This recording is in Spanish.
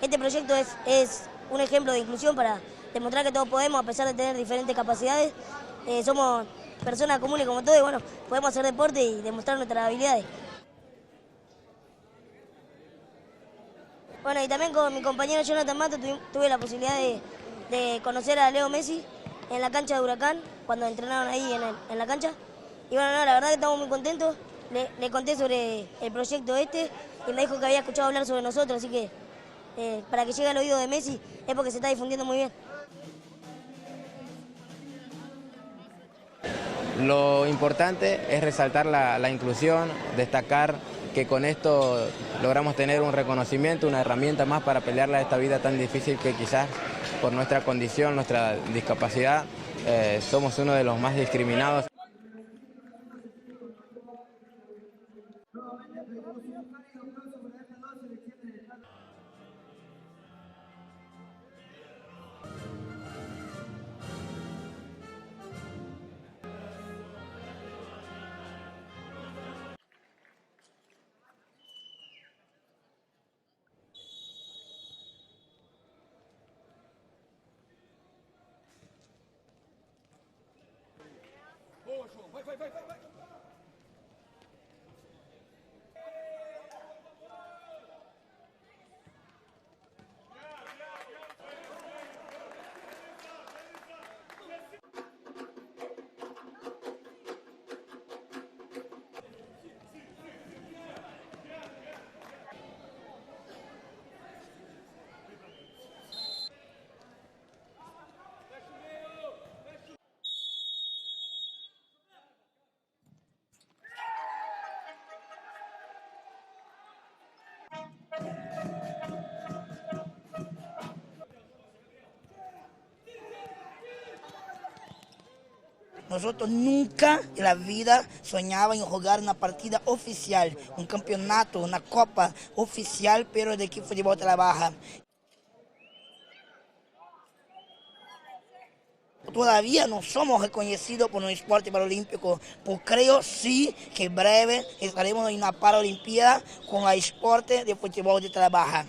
Este proyecto es un ejemplo de inclusión para demostrar que todos podemos, a pesar de tener diferentes capacidades. Somos personas comunes como todos y bueno, podemos hacer deporte y demostrar nuestras habilidades. Bueno, y también con mi compañero Jonathan Mato tuve la posibilidad de conocer a Leo Messi en la cancha de Huracán, cuando entrenaron ahí en la cancha. Y bueno, no, la verdad que estamos muy contentos. Le conté sobre el proyecto y me dijo que había escuchado hablar sobre nosotros, así que para que llegue al oído de Messi es porque se está difundiendo muy bien. Lo importante es resaltar la inclusión, destacar que con esto logramos tener un reconocimiento, una herramienta más para pelearla esta vida tan difícil que quizás por nuestra condición, nuestra discapacidad, somos uno de los más discriminados. Nosotros nunca en la vida soñábamos en jugar una partida oficial, un campeonato, una copa oficial, pero de que Fútbol trabaja. Todavía no somos reconocidos por un esporte paralímpico, pero creo sí que en breve estaremos en una Paralimpiada con el esporte de fútbol de trabaja.